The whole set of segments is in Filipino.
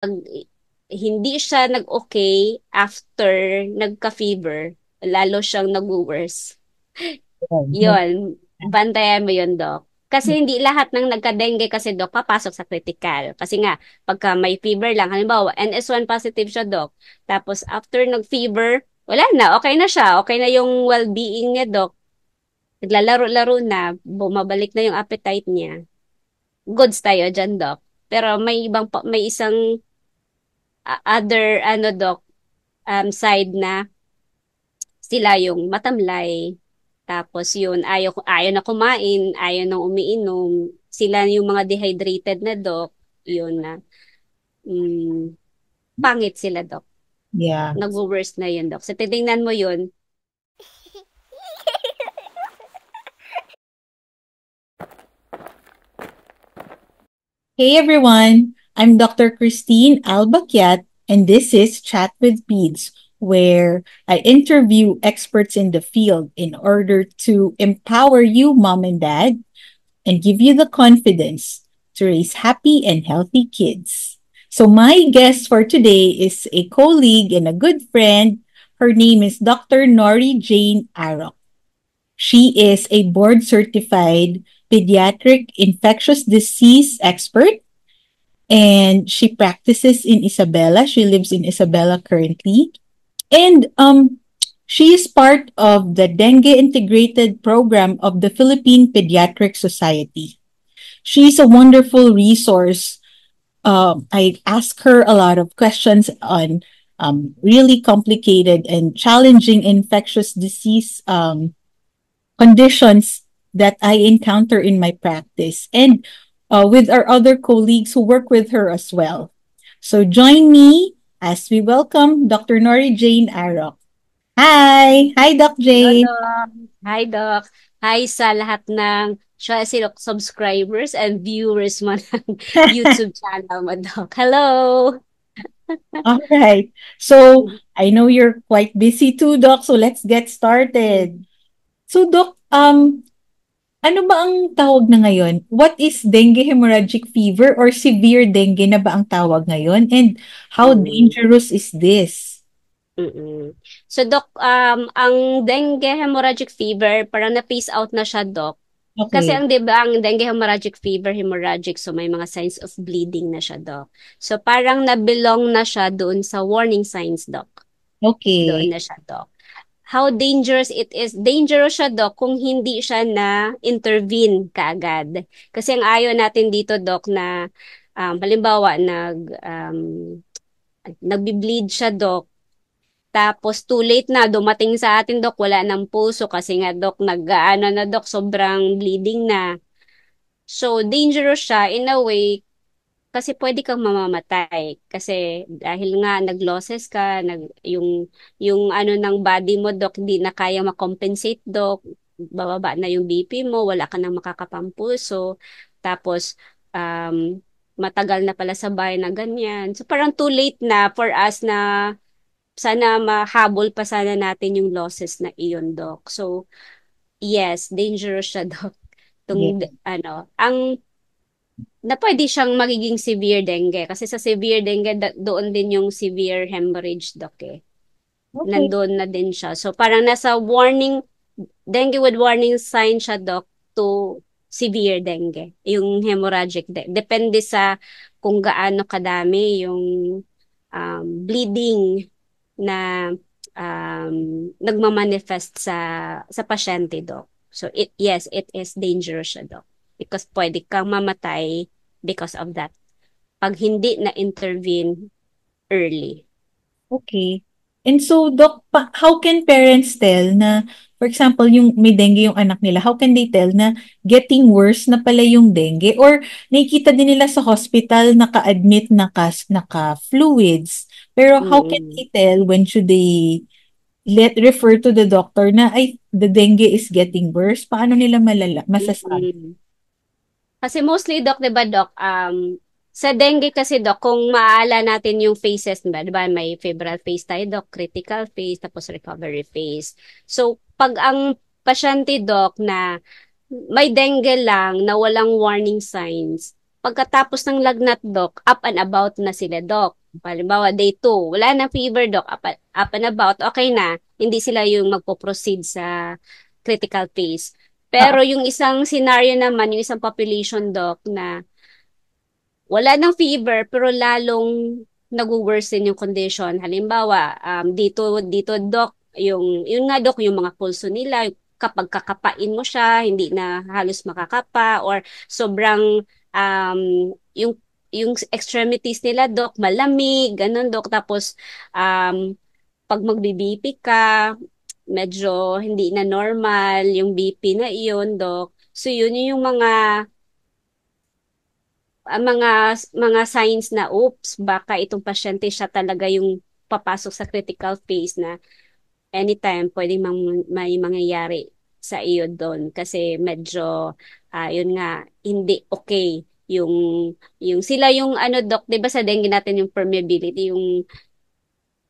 hindi siya nag-okay after nagka-fever, lalo siyang nag-worse. Right. Yun, bantayan mo yun, Doc. Kasi hindi lahat ng nagka-dengue kasi, Doc, papasok sa critical. Kasi nga, pagka may fever lang, halimbawa, NS1 positive siya, Doc. Tapos, after nag-fever, wala na, okay na siya. Okay na yung well-being niya, Doc. Naglalaro-laro na, bumabalik na yung appetite niya. Goods tayo dyan, Doc. Pero may isang other, ano, Doc, side na sila yung matamlay. Tapos yun, ayaw na kumain, ayaw na umiinom. Sila yung mga dehydrated na, Dok. Yun na. Mm, pangit sila, Dok. Yeah. Nag-worst na yun, Dok. So, titingnan mo yun. Hey everyone, I'm Dr. Christine Albakiat, and this is Chat with Peds, where I interview experts in the field in order to empower you, mom and dad, and give you the confidence to raise happy and healthy kids. So, my guest for today is a colleague and a good friend. Her name is Dr. Nori Jane Arok. She is a board certified pediatric infectious disease expert and she practices in Isabela. She lives in Isabela currently. And she is part of the Dengue Integrated Program of the Philippine Pediatric Society. She's a wonderful resource. I ask her a lot of questions on really complicated and challenging infectious disease conditions that I encounter in my practice and with our other colleagues who work with her as well. So join me as we welcome Dr. Nori Jane Arok. Hi! Hi, Doc Hello, Jane. Doc. Hi, Doc. Hi sa lahat ng subscribers and viewers mo ng YouTube channel mo, Doc. Hello! All right. So I know you're quite busy too, Doc. So let's get started. So, Doc, ano ba ang tawag na ngayon? What is dengue hemorrhagic fever or severe dengue na ba ang tawag ngayon? And how Mm. dangerous is this? Mm. So, Doc, ang dengue hemorrhagic fever, parang na-phase out na siya, Doc. Kasi Okay. ang 'di ba, ang dengue hemorrhagic fever, hemorrhagic, so may mga signs of bleeding na siya, Doc. So, parang na-belong na siya doon sa warning signs, Doc. Doon Okay. na siya, Doc. How dangerous it is? Dangerous siya, Doc, kung hindi siya na-intervene kaagad. Kasi ang ayaw natin dito, Doc, na halimbawa, nagbi-bleed siya, Doc, tapos too late na dumating sa atin, Dok, wala ng puso kasi nga, Dok, nag-ano na, Dok, sobrang bleeding na. So dangerous siya in a way kasi pwede kang mamamatay kasi dahil nga nag-losses ka, yung ano ng body mo, Dok, di na kaya ma-compensate, Dok. Bababa na yung BP mo, wala ka nang makakapampuso. Tapos matagal na pala sa bahay na ganyan. So parang too late na for us na sana mahabol pa sana natin yung losses na iyon, Doc. So, yes, dangerous siya, Doc. Yeah. Na pwede siyang magiging severe dengue. Kasi sa severe dengue, doon din yung severe hemorrhage, Doc, eh. Okay. Nandun na din siya. So, parang nasa warning, dengue with warning sign siya, Doc, to severe dengue. Yung hemorrhagic dengue. Depende sa kung gaano kadami yung bleeding na nagmamanifest sa pasyente, Doc. So, yes, it is dangerous siya, Doc. Because pwede kang mamatay because of that. Pag hindi na-intervene early. Okay. And so, Doc, how can parents tell na, for example, yung may dengue yung anak nila, how can they tell na getting worse na pala yung dengue? Or nakikita din nila sa hospital naka-admit naka-fluids. Pero how can Mm-mm. they tell when should they refer to the doctor na, ay, the dengue is getting worse? Paano nila masasabi? Mm-mm. Kasi mostly, Doc, 'di ba, Doc, sa dengue kasi, Doc, kung maala natin yung phases, 'di ba, may febrile phase tayo, Doc, critical phase, tapos recovery phase. So, pag ang pasyente, Doc, na may dengue lang na walang warning signs, pagkatapos ng lagnat, Doc, up and about na sila, Doc. Halimbawa, day 2, wala na fever, Doc, up and about, okay na. Hindi sila yung magpo-proceed sa critical phase. Oo. Pero yung isang scenario naman, yung isang population, Doc, na wala ng fever pero lalong nag-worsen yung condition. Halimbawa, dito doc, yung nga doc, yung mga pulso nila, kapag kakapain mo siya, hindi na halos makakapa or sobrang yung extremities nila doc, malamig, ganun doc. Tapos pag magbi-BP ka, medyo hindi na normal yung BP na iyon, doc. So yun yung mga signs na oops, baka itong pasyente siya talaga yung papasok sa critical phase na anytime pwedeng may mangyayari sa iyo doon kasi medyo yun nga hindi okay yung sila yung ano doc, 'di ba sa dengue natin yung permeability yung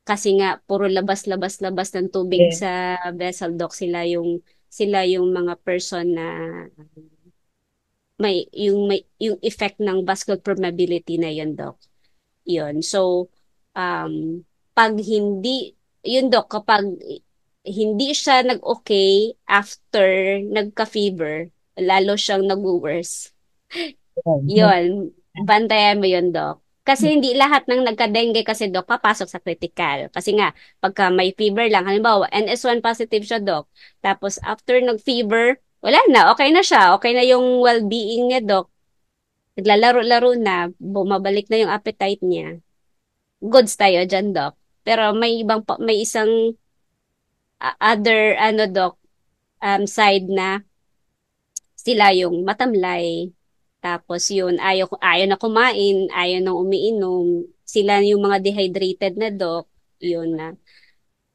kasi nga puro labas ng tubig Yes. sa vessel doc, sila yung mga person na may yung effect ng vascular permeability na yun doc. Yun. So, pag hindi, yun dok, kapag hindi siya nag-okay after nagka-fever, lalo siyang nag-worse. Yes. Yun. Bantayan mo yun, dok. Kasi hindi lahat ng nagka-dengue kasi, dok, papasok sa critical. Kasi nga, pagka may fever lang, halimbawa, NS1 positive siya, dok. Tapos, after nag-fever, wala na, okay na siya. Okay na yung well-being niya, dok. Naglalaro-laro na, bumabalik na yung appetite niya, goods tayo dyan, Doc. Pero may isang other, ano, Doc, side na sila yung matamlay. Tapos yun, ayaw na kumain, ayaw na umiinom. Sila yung mga dehydrated na, Doc. Yun na.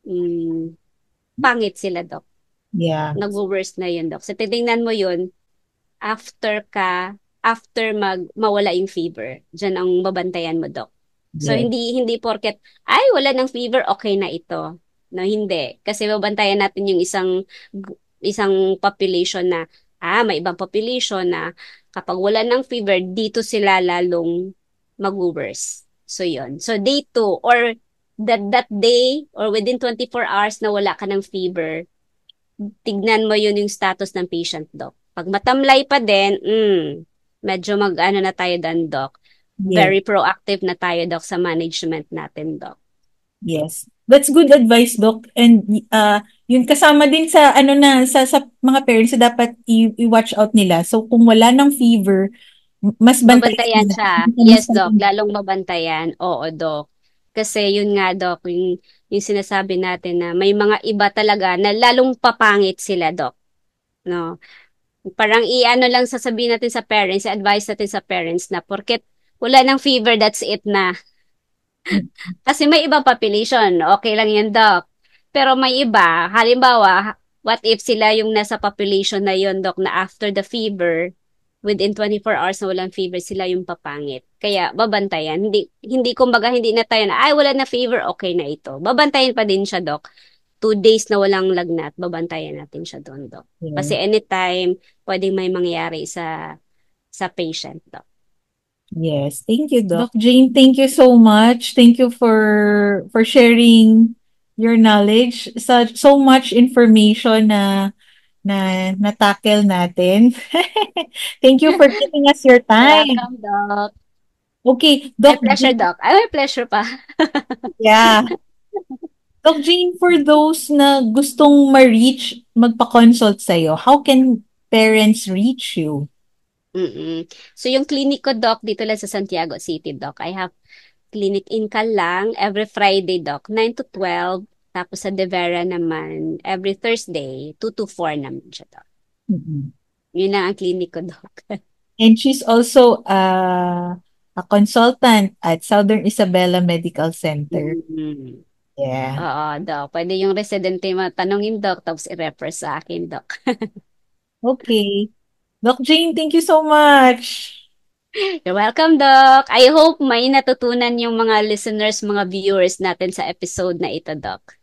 Mm, pangit sila, Doc. Yeah. Nag-worst na yun, Doc. So, titingnan mo yun, after mawala yung fever. Diyan ang babantayan mo, Doc. So Yes. hindi porket ay wala ng fever, okay na ito. No, hindi. Kasi babantayan natin yung isang population na may ibang population na kapag wala ng fever, dito sila lalong mag-worse. So yun. So day 2 or that day or within 24 hours na wala ka ng fever, tignan mo yun yung status ng patient, doc. Pag matamlay pa din, medyo mag-ano na tayo dan, doc. Yes. Very proactive na tayo, doc, sa management natin, doc. Yes. That's good advice, Doc. And yun kasama din sa ano na sa mga parents na dapat i-watch out nila. So kung wala ng fever, mas bantayan Babantayan nila. siya. Yes, Kamusta doc. yung Lalong babantayan. Oo, doc. Kasi yun nga, doc, yung sinasabi natin na may mga iba talaga na lalong papangit sila, doc. No? Parang i-ano lang sasabihin natin sa parents, advice natin sa parents na porket wala ng fever, that's it na. Kasi may ibang population, okay lang yun, Doc. Pero may iba, halimbawa, what if sila yung nasa population na yun, Doc, na after the fever, within 24 hours na walang fever, sila yung papangit. Kaya, babantayan. Hindi kumbaga, hindi na tayo na, ay, wala na fever, okay na ito. Babantayan pa din siya, Doc. 2 days na walang lagnat, babantayan natin siya doon, Doc. Kasi Yes. anytime, pwedeng may mangyari sa patient, Doc. Yes. Thank you, Doc. Doc Jane, thank you so much. Thank you for sharing your knowledge. So much information na na-tackle natin. Thank you for giving us your You're time. welcome, Doc. Okay, My Doc pleasure, Jane. Doc. Ay, my pleasure pa. Yeah. Doc Jane, for those na gustong ma-reach, magpa-consult sa'yo, how can parents reach you? Mm-mm. So, yung clinic ko, Doc, dito lang sa Santiago City, Doc. I have clinic in Calang every Friday, Doc, 9 to 12. Tapos sa De Vera naman, every Thursday, 2 to 4 naman siya, Doc. Mm-mm. Yun lang ang clinic ko, Doc. And she's also a consultant at Southern Isabela Medical Center. Mm-mm. Yeah. Oo, Doc. Pwede yung residente matanungin, Doc, tapos i-refer sa akin, Doc. Okay. Doc Jane, thank you so much. You're welcome, Doc. I hope may natutunan yung mga listeners, mga viewers natin sa episode na ito, Doc.